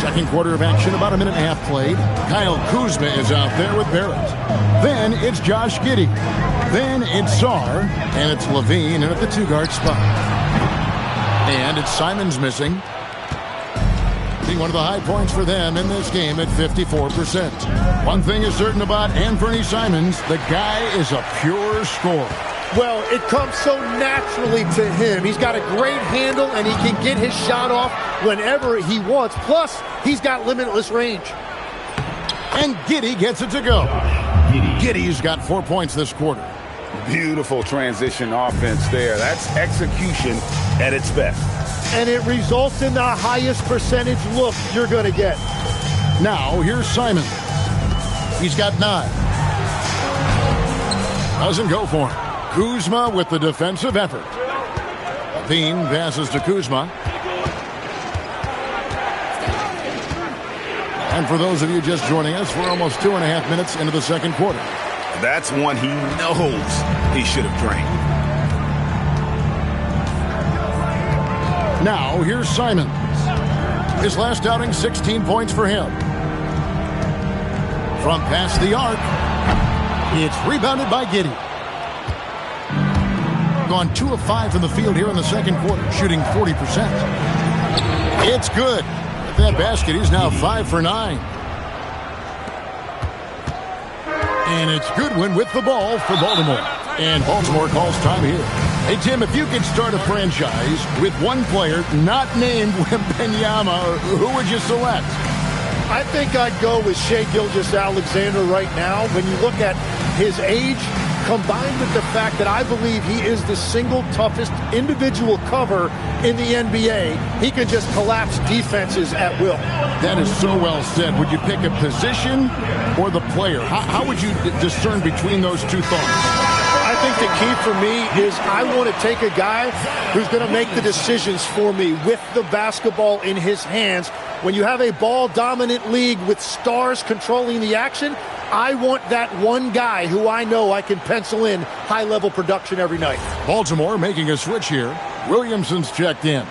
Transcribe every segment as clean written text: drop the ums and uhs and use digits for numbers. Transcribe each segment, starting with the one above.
Second quarter of action, about a minute and a half played. Kyle Kuzma is out there with Barrett. Then it's Josh Giddey. Then it's Sarr. And it's Levine in at the 2-guard spot. And it's Simons missing. Being one of the high points for them in this game at 54%. One thing is certain about Anthony Simons, the guy is a pure scorer. Well, it comes so naturally to him. He's got a great handle, and he can get his shot off whenever he wants. Plus, he's got limitless range. And Giddey gets it to go. Giddey's got 4 points this quarter. Beautiful transition offense there. That's execution at its best. And it results in the highest percentage look you're going to get. Now, here's Simon. He's got 9. Doesn't go for him. Kuzma with the defensive effort. Levine passes to Kuzma. And for those of you just joining us, we're almost 2.5 minutes into the second quarter. That's one he knows he should have drained. Now, here's Simons. His last outing, 16 points for him. From past the arc, it's rebounded by Giddey. Gone 2 of 5 from the field here in the second quarter, shooting 40%. It's good. With that basket, he's now 5 for 9. And it's Goodwin with the ball for Baltimore. And Baltimore calls time here. Hey, Tim, if you could start a franchise with one player not named Wembanyama, who would you select? I think I'd go with Shai Gilgeous-Alexander right now. When you look at his age, combined with the fact that I believe he is the single toughest individual cover in the NBA, he can just collapse defenses at will. That is so well said. Would you pick a position or the player? How would you discern between those two thoughts? I think the key for me is I want to take a guy who's going to make the decisions for me with the basketball in his hands. When you have a ball-dominant league with stars controlling the action, I want that one guy who I know I can pencil in high-level production every night. Baltimore making a switch here. Williamson's checked in.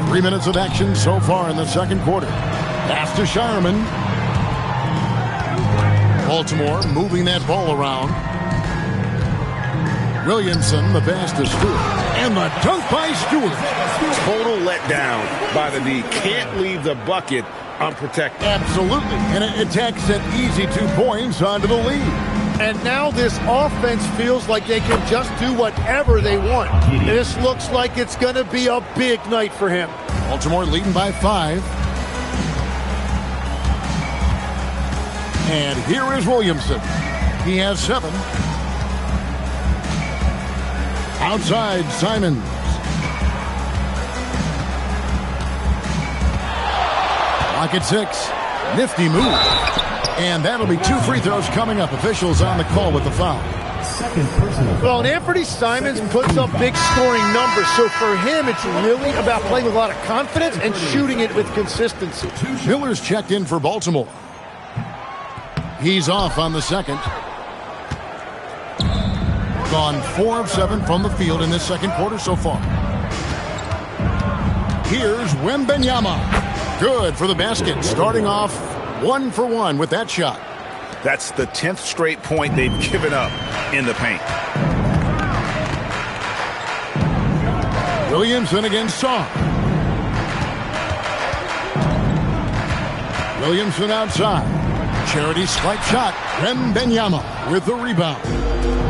Three minutes of action so far in the second quarter. Pass to Shireman. Baltimore moving that ball around. Williamson, the pass to Stewart. And the dunk by Stewart. Total letdown by the D. Can't leave the bucket unprotected. Absolutely. And it attacks an easy 2 points onto the lead. And now this offense feels like they can just do whatever they want. This looks like it's going to be a big night for him. Baltimore leading by 5. And here is Williamson. He has 7. Outside, Simons. Clock at 6. Nifty move. And that'll be 2 free throws coming up. Officials on the call with the foul. Well, and Anthony Simons puts up big scoring numbers. So for him, it's really about playing with a lot of confidence and shooting it with consistency. Miller's checked in for Baltimore. He's off on the second. Gone 4 of 7 from the field in this second quarter so far. Here's Wembanyama. Good for the basket. Starting off 1 for 1 with that shot. That's the 10th straight point they've given up in the paint. Williamson against Sarr. Williamson outside. Charity swipe shot. Wembanyama with the rebound.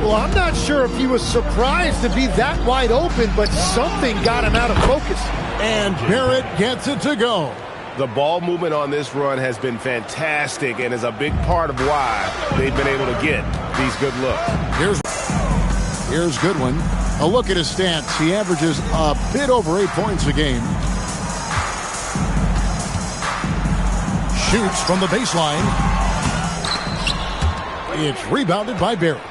Well, I'm not sure if he was surprised to be that wide open, but something got him out of focus. And Barrett gets it to go. The ball movement on this run has been fantastic and is a big part of why they've been able to get these good looks. Here's Goodwin. A look at his stats. He averages a bit over 8 points a game. Shoots from the baseline. It's rebounded by Barrett.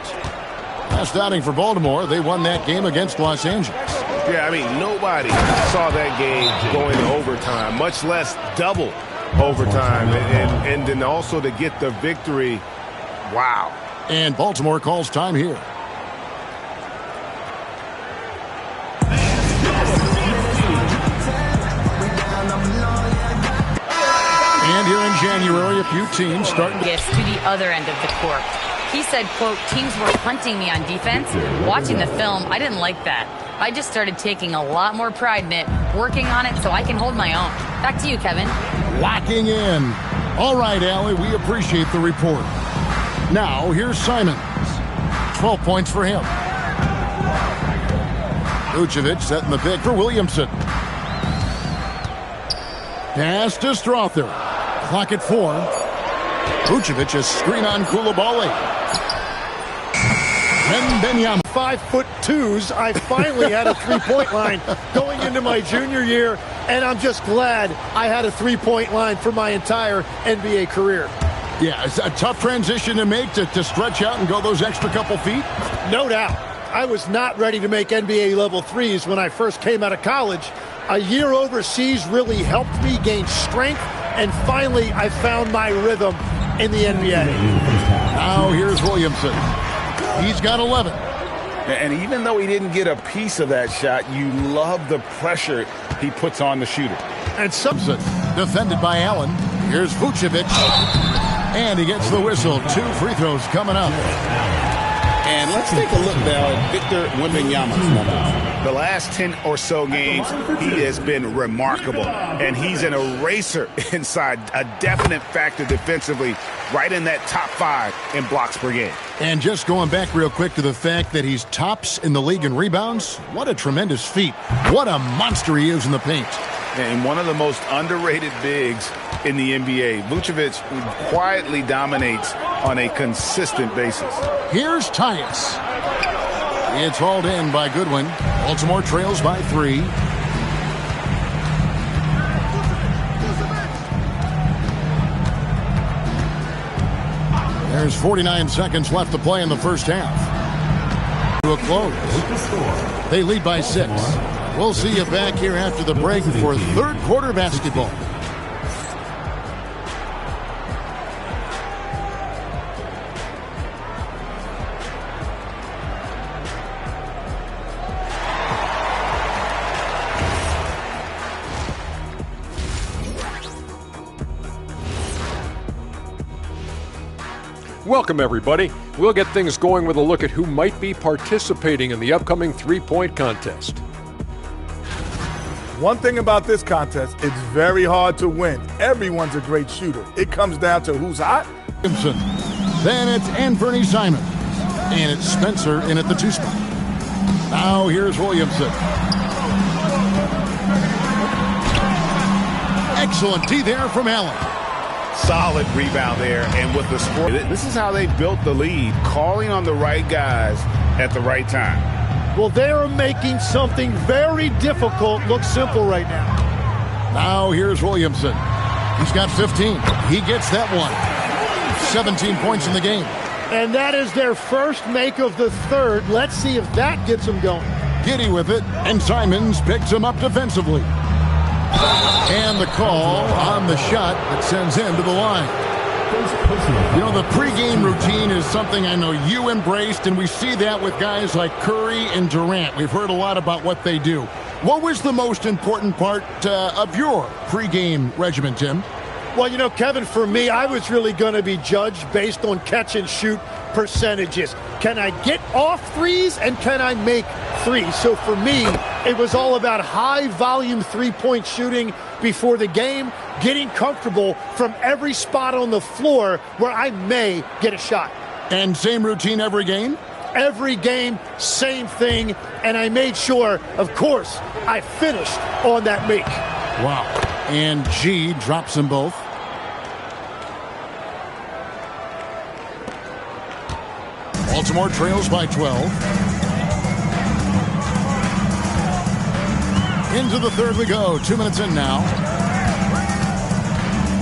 Last outing for Baltimore, they won that game against Los Angeles. Yeah, I mean, nobody saw that game going to overtime, much less double overtime. And then also to get the victory, wow. And Baltimore calls time here. And here in January, a few teams starting to gifts to the other end of the court. He said, quote, teams were punting me on defense. Watching the film, I didn't like that. I just started taking a lot more pride in it, working on it so I can hold my own. Back to you, Kevin. locking in. All right, Allie, we appreciate the report. Now, here's Simons. 12 points for him. Vucevic setting the pick for Williamson. Pass to Strother. Clock at 4. Vucevic a screen on Koulibaly. Wembanyama. 5'2". I finally had a three-point line going into my junior year, and I'm just glad I had a three-point line for my entire NBA career. Yeah, it's a tough transition to make to stretch out and go those extra couple feet. No doubt. I was not ready to make NBA level threes when I first came out of college. A year overseas really helped me gain strength, and finally I found my rhythm in the NBA. Now here's Williamson. He's got 11. And even though he didn't get a piece of that shot, you love the pressure he puts on the shooter. And Simpson, defended by Allen. Here's Vucevic. And he gets the whistle. 2 free throws coming up. And let's take a look now at Victor Wembanyama's numbers. The last 10 or so games, he has been remarkable. And he's an eraser inside, a definite factor defensively, right in that top 5 in blocks per game. And just going back real quick to the fact that he's tops in the league in rebounds, what a tremendous feat. What a monster he is in the paint. And one of the most underrated bigs in the NBA. Vucevic quietly dominates on a consistent basis. Here's Tyus. It's hauled in by Goodwin. Baltimore trails by 3. There's 49 seconds left to play in the first half. To a close. They lead by 6. We'll see you back here after the break for third quarter basketball. Welcome, everybody. We'll get things going with a look at who might be participating in the upcoming three-point contest. One thing about this contest, it's very hard to win. Everyone's a great shooter. It comes down to who's hot. Then it's Anthony Simons. And it's Spencer in at the 2 spot. Now here's Williamson. Excellent D there from Allen. Solid rebound there, and with the score, this is how they built the lead, calling on the right guys at the right time. Well, they're making something very difficult look simple right now. Now here's Williamson. He's got 15. He gets that one. 17 points in the game. And that is their first make of the third. Let's see if that gets them going. Giddy with it, and Simons picks him up defensively. And the call on the shot that sends him to the line. You know, the pregame routine is something I know you embraced, and we see that with guys like Curry and Durant. We've heard a lot about what they do. What was the most important part of your pregame regimen, Tim? Well, you know, Kevin, for me, I was really going to be judged based on catch-and-shoot percentages. Can I get off threes, and can I make threes? So for me, it was all about high-volume three-point shooting before the game, getting comfortable from every spot on the floor where I may get a shot. And same routine every game? Every game, same thing, and I made sure, of course, I finished on that make. Wow. And G drops them both. Baltimore trails by 12. Into the third we go. 2 minutes in now.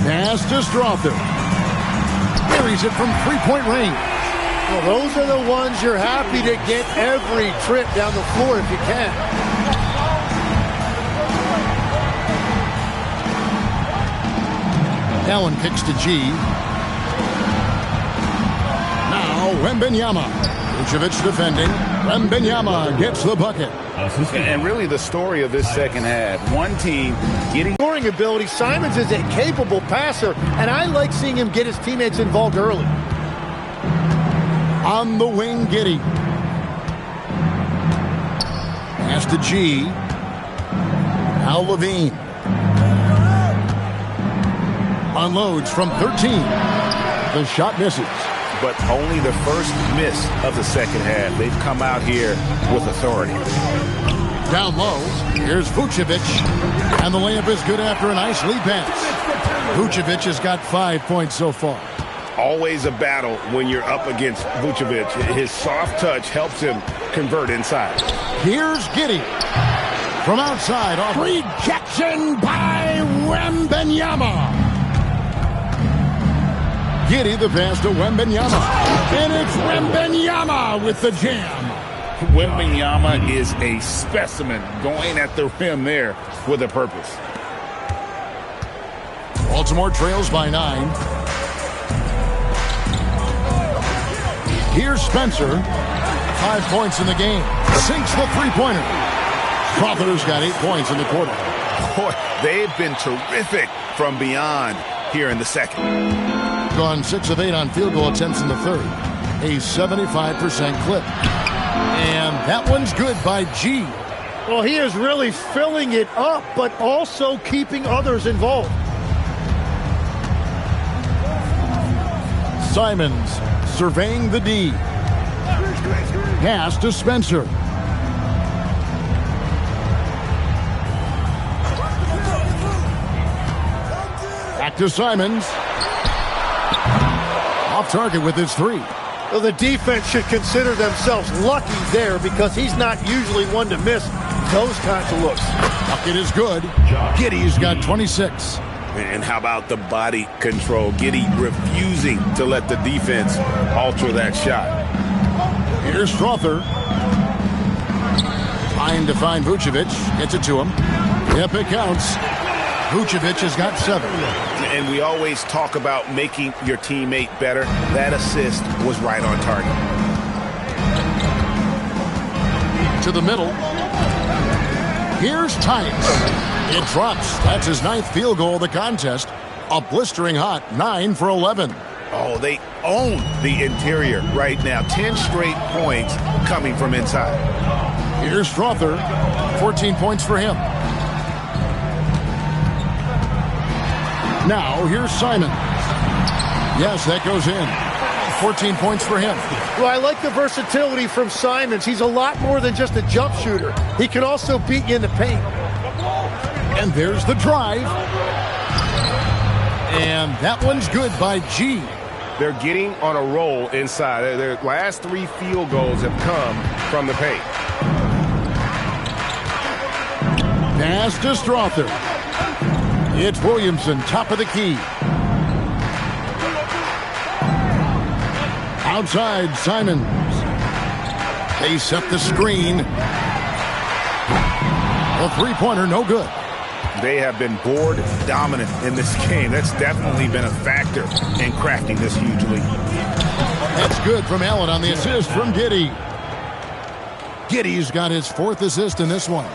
Pass to Strother. Buries it from three-point range. Well, those are the ones you're happy to get every trip down the floor if you can. Allen kicks to G. Now Wembanyama. Vucevic defending. Wembanyama gets the bucket. And really the story of this second half, one team getting Scoring ability. Simons is a capable passer, and I like seeing him get his teammates involved early. On the wing, Giddey. Pass to G. Now Levine. Unloads from 13. The shot misses. but only the first miss of the second half. They've come out here with authority. Down low, here's Vucevic, and the layup is good after a nice lead pass. Vucevic has got 5 points so far. Always a battle when you're up against Vucevic. His soft touch helps him convert inside. Here's Giddey. From outside, off rejection by Wembanyama. Giddey the pass to Wembanyama. And it's Wembanyama with the jam. Wembanyama is a specimen going at the rim there with a purpose. Baltimore trails by 9. Here's Spencer. 5 points in the game. Sinks the three-pointer. Crawford's got 8 points in the quarter. Boy, they've been terrific from beyond here in the second. Gone 6 of 8 on field goal attempts in the third. A 75% clip. And that one's good by G. Well, he is really filling it up, but also keeping others involved. Simons surveying the D. Pass to Spencer. Back to Simons. Off target with his three. Well, the defense should consider themselves lucky there because he's not usually one to miss those kinds of looks. Bucket is good. Giddey's got 26. And how about the body control? Giddey refusing to let the defense alter that shot. Here's Strother. Trying to find Vucevic. Gets it to him. Yep, it counts. Vucevic has got 7. And we always talk about making your teammate better. That assist was right on target. To the middle. Here's Tice. It drops. That's his 9th field goal of the contest. A blistering hot 9 for 11. Oh, they own the interior right now. 10 straight points coming from inside. Here's Strother. 14 points for him. Now, here's Simon. Yes, that goes in. 14 points for him. Well, I like the versatility from Simons. He's a lot more than just a jump shooter. He can also beat you in the paint. And there's the drive. And that one's good by G. They're getting on a roll inside. Their last 3 field goals have come from the paint. Pass to Strother. It's Williamson, top of the key. Outside, Simons. They set the screen. A three-pointer, no good. They have been board dominant in this game. That's definitely been a factor in crafting this huge lead. That's good from Allen on the assist from Giddey. Giddey's got his 4th assist in this one.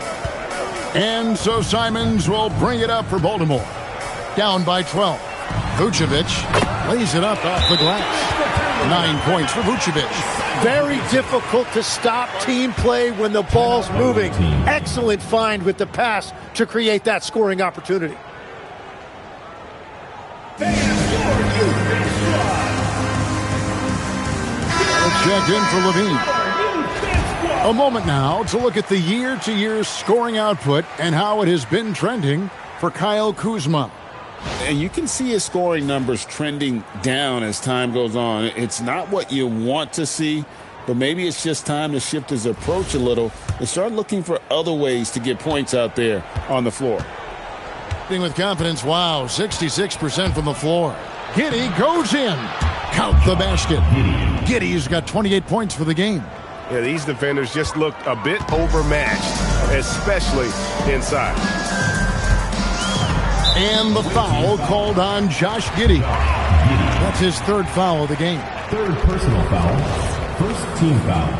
And so Simons will bring it up for Baltimore. Down by 12. Vucevic lays it up off the glass. 9 points for Vucevic. Very difficult to stop team play when the ball's moving. Excellent find with the pass to create that scoring opportunity. Checked in for Levine. A moment now to look at the year-to-year scoring output and how it has been trending for Kyle Kuzma. And you can see his scoring numbers trending down as time goes on. It's not what you want to see, but maybe it's just time to shift his approach a little and start looking for other ways to get points out there on the floor. With confidence, wow, 66% from the floor. Giddey goes in. Count the basket. Giddey's got 28 points for the game. Yeah, these defenders just looked a bit overmatched, especially inside. And the foul called on Josh Giddey. That's his 3rd foul of the game. 3rd personal foul. First team foul.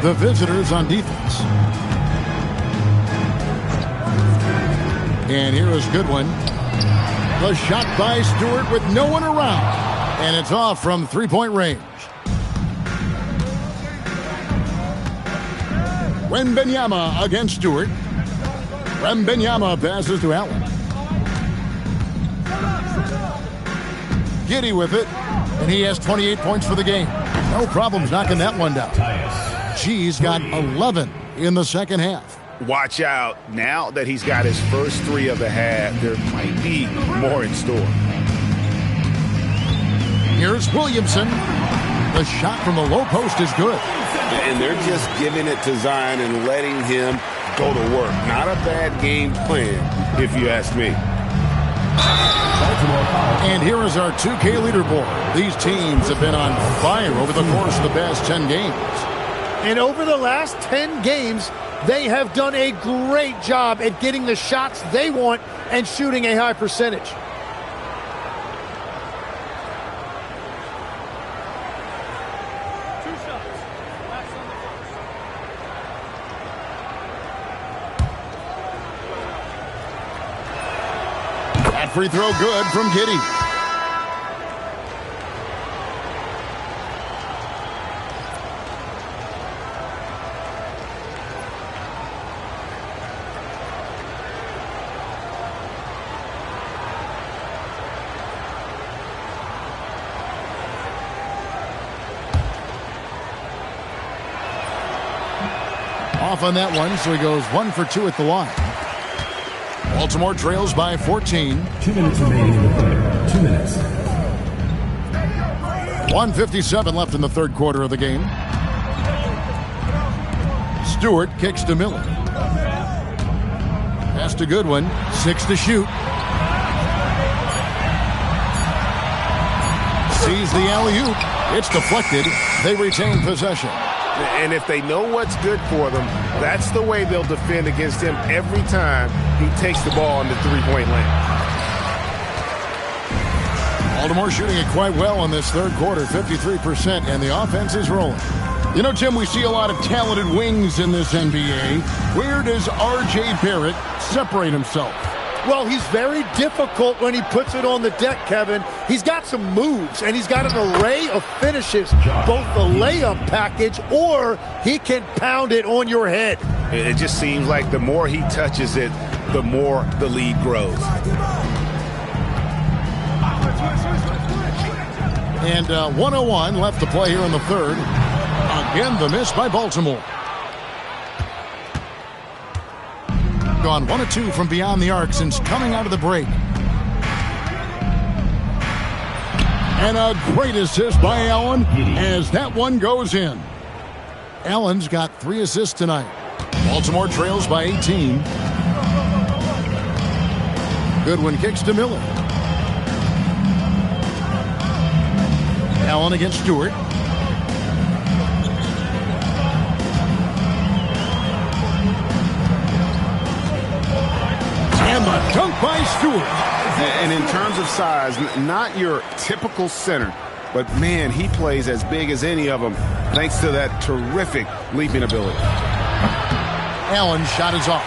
The visitors on defense. And here is Goodwin. The shot by Stewart with no one around. And it's off from three-point range. Wembanyama against Stewart. Wembanyama passes to Allen. Giddey with it. And he has 28 points for the game. No problems knocking that one down. G's got 11 in the second half. Watch out. Now that he's got his first three of the half, there might be more in store. Here's Williamson. The shot from the low post is good. And they're just giving it to Zion and letting him go to work. Not a bad game plan, if you ask me. And here is our 2K leaderboard. These teams have been on fire over the course of the past 10 games. And over the last 10 games, they have done a great job at getting the shots they want and shooting a high percentage. That free throw good from Giddey. Off on that one, so he goes 1 for 2 at the line. Baltimore trails by 14. 2 minutes remaining in the third. 2 minutes. 1:57 left in the third quarter of the game. Stewart kicks to Miller. Pass to Goodwin. 6 to shoot. Sees the alley-oop. It's deflected. They retain possession. And if they know what's good for them, that's the way they'll defend against him every time he takes the ball in the three-point lane. Baltimore shooting it quite well in this third quarter, 53%, and the offense is rolling. You know, Tim, we see a lot of talented wings in this NBA. Where does R.J. Barrett separate himself? Well, he's very difficult when he puts it on the deck, Kevin. He's got some moves, and he's got an array of finishes, both the layup package or he can pound it on your head. It just seems like the more he touches it, the more the lead grows. And 1:01 left to play here in the third. Again, the miss by Baltimore. Gone 1 of 2 from beyond the arc since coming out of the break. And a great assist by Allen as that one goes in. Allen's got 3 assists tonight. Baltimore trails by 18. Goodwin kicks to Miller. Allen against Stewart. And the dunk by Stewart. And in terms of size, not your typical center, but man, he plays as big as any of them thanks to that terrific leaping ability. Allen's shot is off.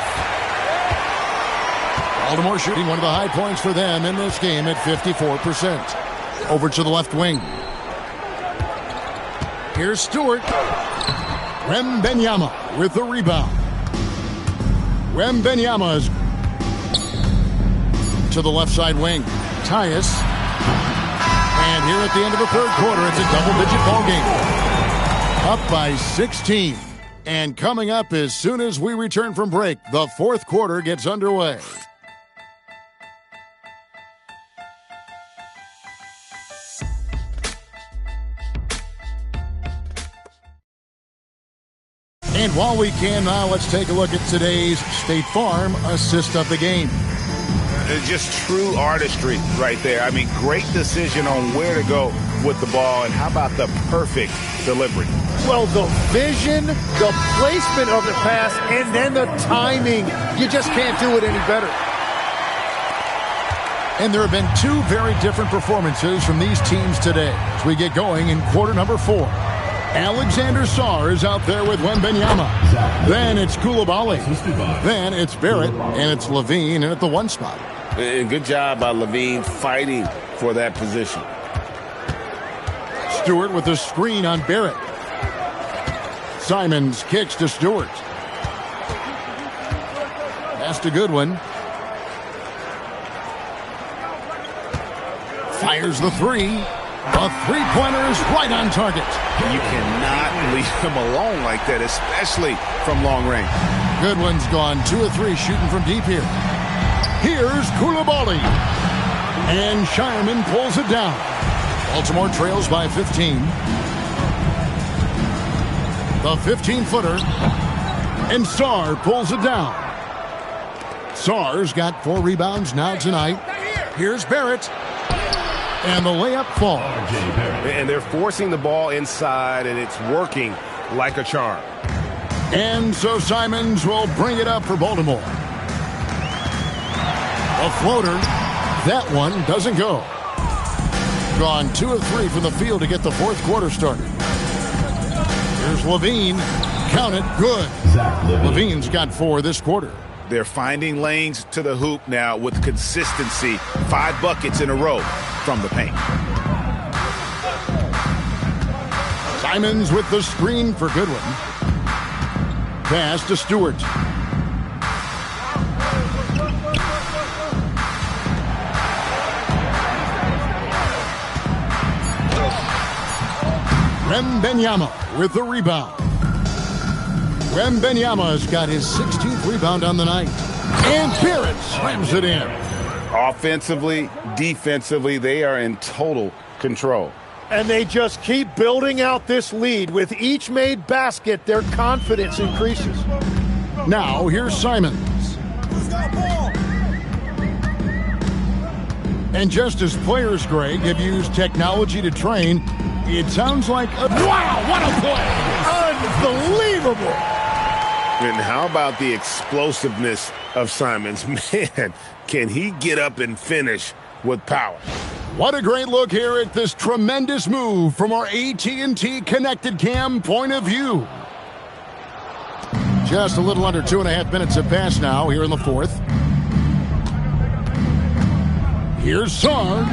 Baltimore shooting one of the high points for them in this game at 54%. Over to the left wing. Here's Stewart. Wembanyama with the rebound. Wembanyama is to the left side wing. Tyus. And here at the end of the third quarter, it's a double-digit ball game. Up by 16. And coming up as soon as we return from break, the fourth quarter gets underway. And while we can now, let's take a look at today's State Farm assist of the game. It's just true artistry right there. I mean, great decision on where to go. with the ball, and how about the perfect delivery? Well, the vision, the placement of the pass, and then the timing. You just can't do it any better. And there have been two very different performances from these teams today as we get going in quarter number 4. Alexander Sarr is out there with Wembanyama. Then it's Coulibaly. Then it's Barrett, and it's Levine in at the 1 spot. And good job by Levine fighting for that position. Stewart with the screen on Barrett. Simons kicks to Stewart. That's a good one. Fires the 3. The three-pointer is right on target. You cannot leave him alone like that, especially from long range. Goodwin's gone 2 of 3 shooting from deep here. Here's Coulibaly. And Shireman pulls it down. Baltimore trails by 15. The 15-footer. And Sarr pulls it down. Sarr's got 4 rebounds now tonight. Here's Barrett. And the layup falls. And they're forcing the ball inside, and it's working like a charm. And so Simons will bring it up for Baltimore. A floater. That one doesn't go. Gone 2 of 3 from the field to get the 4th quarter started. Here's Levine. Count it. Good. Levine's got 4 this quarter. They're finding lanes to the hoop now with consistency. 5 buckets in a row from the paint. Simons with the screen for Goodwin. Pass to Stewart. Wembanyama with the rebound. Wembanyama's got his 16th rebound on the night. And Barrett slams it in. Offensively, defensively, they are in total control. And they just keep building out this lead. With each made basket, their confidence increases. Now, here's Simons. And just as players, Greg, have used technology to train, it sounds like a... Wow, what a play! Unbelievable! And how about the explosiveness of Simons? Man, can he get up and finish with power? What a great look here at this tremendous move from our AT&T Connected Cam point of view. Just a little under 2.5 minutes have passed now here in the 4th. Here's Sarr.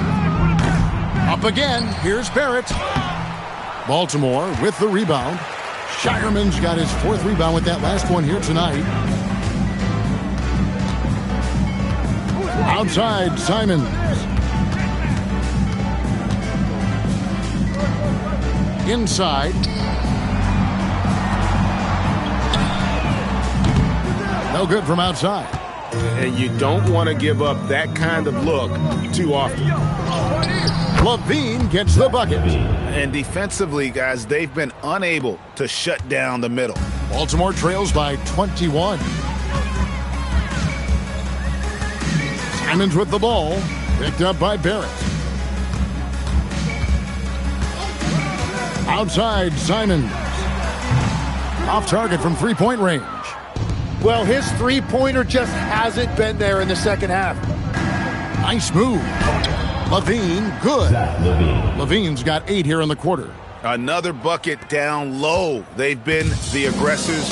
Up again. Here's Barrett. Baltimore with the rebound. Shireman's got his 4th rebound with that last one here tonight. Outside, Simons. Inside. No good from outside. And you don't want to give up that kind of look too often. Levine gets the bucket. And defensively, guys, they've been unable to shut down the middle. Baltimore trails by 21. Simons with the ball. Picked up by Barrett. Outside, Simons. Off target from three-point range. Well, his three-pointer just hasn't been there in the second half. Nice move. Levine, good. Levine's got 8 here in the quarter. Another bucket down low. They've been the aggressors,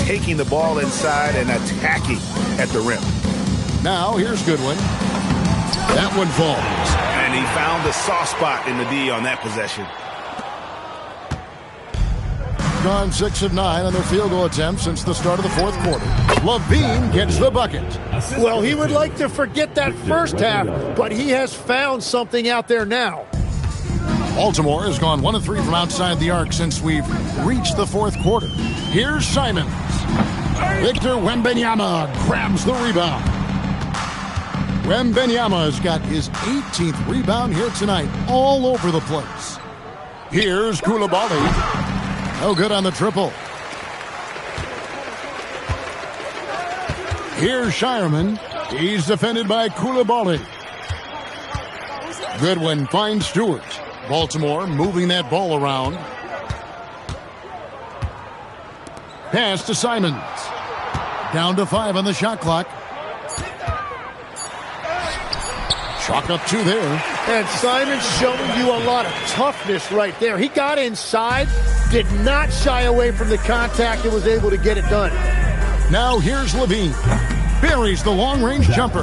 taking the ball inside and attacking at the rim. Now, here's Goodwin. That one falls. And he found the soft spot in the D on that possession. Gone 6 of 9 on their field goal attempts since the start of the 4th quarter. Levine gets the bucket. Well, he would like to forget that first half, but he has found something out there now. Baltimore has gone 1 of 3 from outside the arc since we've reached the 4th quarter. Here's Simons. Victor Wembanyama grabs the rebound. Wembanyama's got his 18th rebound here tonight, all over the place. Here's Coulibaly. No good on the triple. Here's Shireman. He's defended by Coulibaly. Goodwin finds Stewart. Baltimore moving that ball around. Pass to Simons. Down to 5 on the shot clock. Chalk up 2 there. And Simons showing you a lot of toughness right there. He got inside, did not shy away from the contact, and was able to get it done. Now here's Levine. Buries the long-range jumper.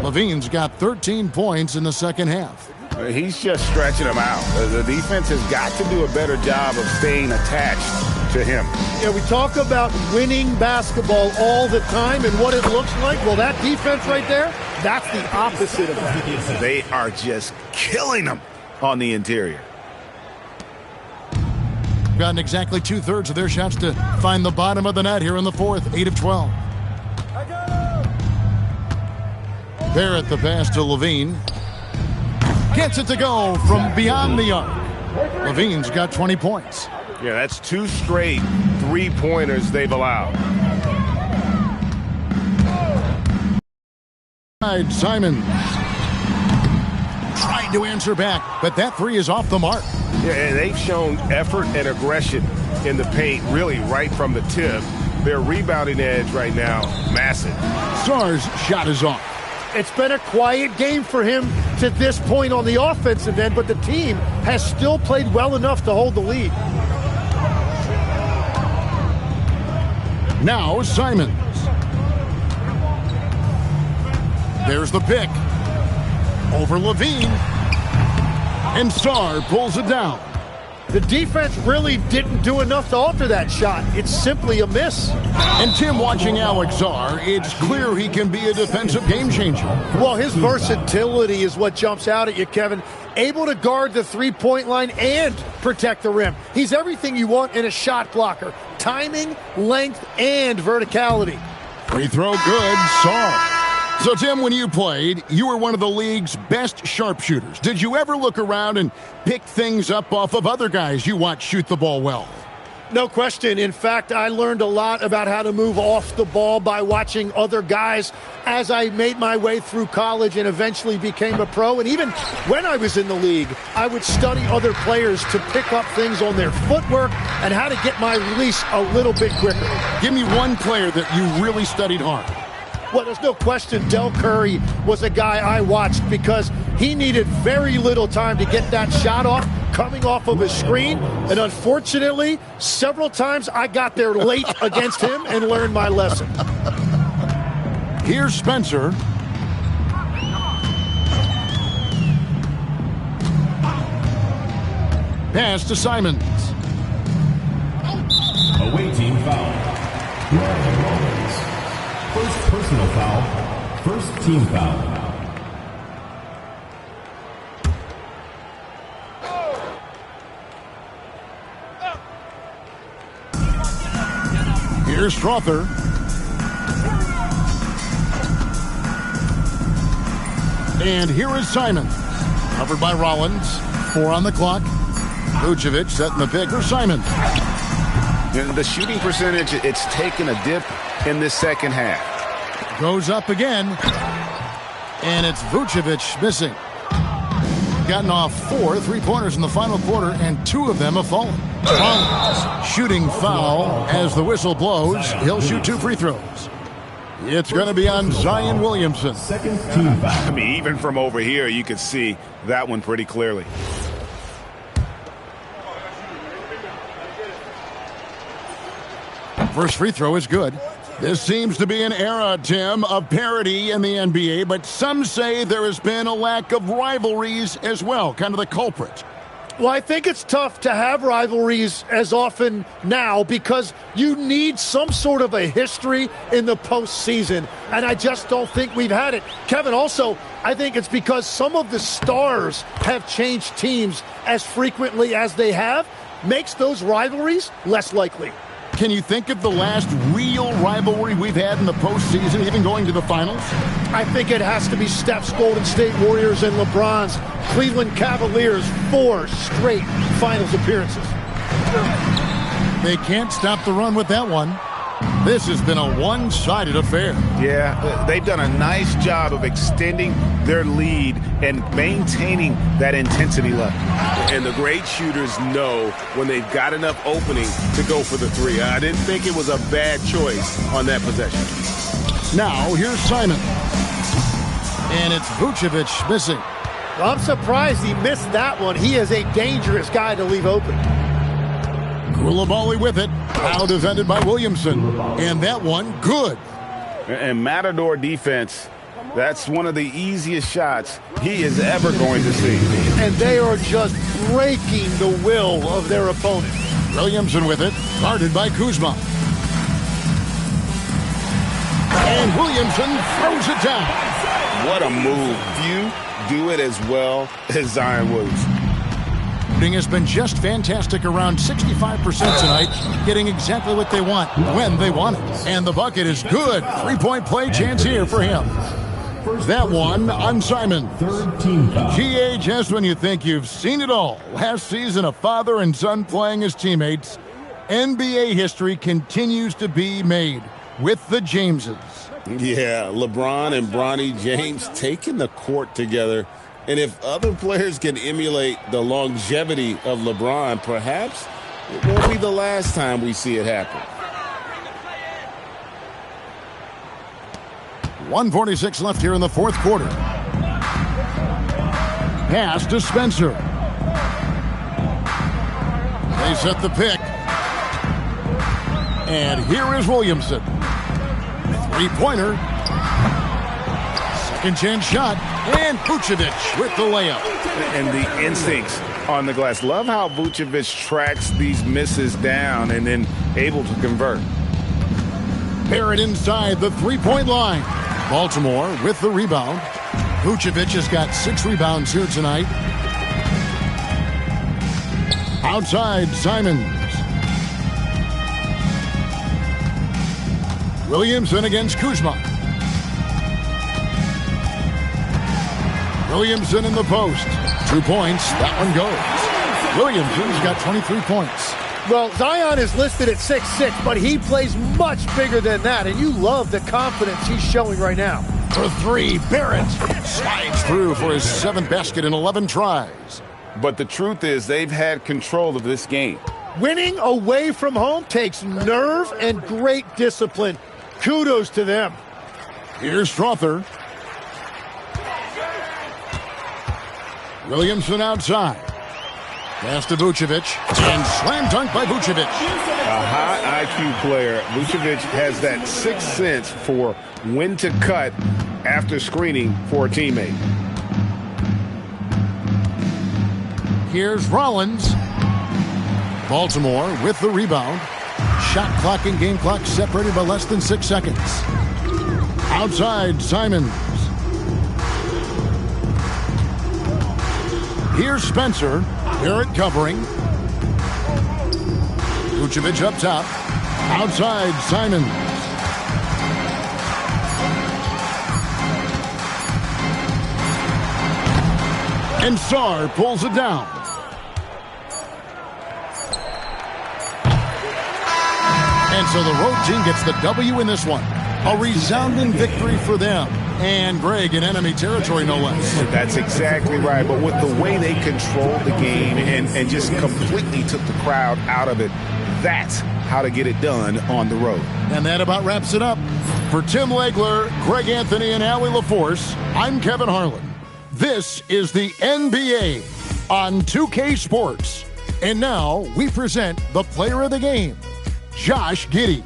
Levine's got 13 points in the second half. He's just stretching them out. The defense has got to do a better job of staying attached to him. Yeah, we talk about winning basketball all the time and what it looks like. Well, that defense right there, that's the opposite of that. They are just killing them on the interior. Gotten exactly 2/3 of their shots to find the bottom of the net here in the fourth. 8 of 12. Barrett the pass to Levine. Gets it to go from beyond the arc. Levine's got 20 points. Yeah, that's 2 straight 3-pointers they've allowed. Simons tried to answer back, but that 3 is off the mark. Yeah, and they've shown effort and aggression in the paint, really right from the tip. Their rebounding edge right now, massive. Sarr's shot is off. It's been a quiet game for him to this point on the offensive end, but the team has still played well enough to hold the lead. Now Simons. There's the pick. Over Levine. And Sarr pulls it down. The defense really didn't do enough to alter that shot. It's simply a miss. And Tim, watching Alex Sarr, it's clear he can be a defensive game changer. Well, his versatility is what jumps out at you, Kevin. Able to guard the three-point line and protect the rim. He's everything you want in a shot blocker. Timing, length, and verticality. Free throw good, Sarr. So, Tim, when you played, you were one of the league's best sharpshooters. Did you ever look around and pick things up off of other guys you watch shoot the ball well? No question. In fact, I learned a lot about how to move off the ball by watching other guys as I made my way through college and eventually became a pro. And even when I was in the league, I would study other players to pick up things on their footwork and how to get my release a little bit quicker. Give me one player that you really studied hard. Well, there's no question Del Curry was a guy I watched because he needed very little time to get that shot off coming off of his screen. And unfortunately, several times I got there late against him and learned my lesson. Here's Spencer. Pass to Simons. Away team foul. Rollins. First personal foul. First team foul. Here's Strother. And here is Simons. Covered by Rollins. 4 on the clock. Vucevic setting the pick for Simons. And the shooting percentage, it's taken a dip in this second half. Goes up again. And it's Vucevic missing. Gotten off 4 3-pointers in the final quarter, and 2 of them have fallen. Rollins shooting foul as the whistle blows. He'll shoot 2 free throws. It's going to be on Zion Williamson. Second team foul. I mean, even from over here, you could see that one pretty clearly. First free throw is good. This seems to be an era, Tim, of parity in the NBA, but some say there has been a lack of rivalries as well, kind of the culprit. Well, I think it's tough to have rivalries as often now because you need some sort of a history in the postseason, and I just don't think we've had it. Kevin, also, I think it's because some of the stars have changed teams as frequently as they have, makes those rivalries less likely. Can you think of the last real rivalry we've had in the postseason, even going to the finals? I think it has to be Steph's Golden State Warriors and LeBron's Cleveland Cavaliers, 4 straight finals appearances. They can't stop the run with that one. This has been a one-sided affair. Yeah, they've done a nice job of extending their lead and maintaining that intensity level. And the great shooters know when they've got enough opening to go for the three. I didn't think it was a bad choice on that possession. Now, here's Simon. And it's Vucevic missing. Well, I'm surprised he missed that one. He is a dangerous guy to leave open. Koulibaly with it. Now defended by Williamson. And that one, good. And Matador defense, that's one of the easiest shots he is ever going to see. And they are just breaking the will of their opponent. Williamson with it, guarded by Kuzma. And Williamson throws it down. What a move. Few do it as well as Zion Williamson. Shooting has been just fantastic, around 65% tonight, getting exactly what they want when they want it. And the bucket is good. Three-point play chance here for him. That one on Simon. Third team foul. GA, just when you think you've seen it all. Last season, a father and son playing as teammates. NBA history continues to be made with the Jameses. Yeah, LeBron and Bronny James taking the court together. And if other players can emulate the longevity of LeBron, perhaps it won't be the last time we see it happen. 1:46 left here in the fourth quarter. Pass to Spencer. They set the pick. And here is Williamson. Three-pointer. Second chance shot. And Vucevic with the layup. And the instincts on the glass. Love how Vucevic tracks these misses down and then able to convert. Barrett inside the three-point line. Baltimore with the rebound. Vucevic has got 6 rebounds here tonight. Outside, Simons. Williamson against Kuzma. Williamson in the post. 2 points. That one goes. Williamson's got 23 points. Well, Zion is listed at 6'6", but he plays much bigger than that, and you love the confidence he's showing right now. For 3, Barrett slides through for his 7th basket in 11 tries. But the truth is they've had control of this game. Winning away from home takes nerve and great discipline. Kudos to them. Here's Strother. Williamson outside. Pass to Vucevic. And slam dunk by Vucevic. A high IQ player. Vucevic has that sixth sense for when to cut after screening for a teammate. Here's Rollins. Baltimore with the rebound. Shot clock and game clock separated by less than 6 seconds. Outside, Simons. Here's Spencer. Barrett covering. Vucevic up top. Outside, Simons. And Sarr pulls it down. And so the road team gets the W in this one. A resounding victory for them. And Greg in enemy territory, no less. That's exactly right. But with the way they controlled the game and just completely took the crowd out of it, that's how to get it done on the road. And that about wraps it up. For Tim Legler, Greg Anthony, and Allie LaForce, I'm Kevin Harlan. This is the NBA on 2K Sports. And now we present the player of the game, Josh Giddey.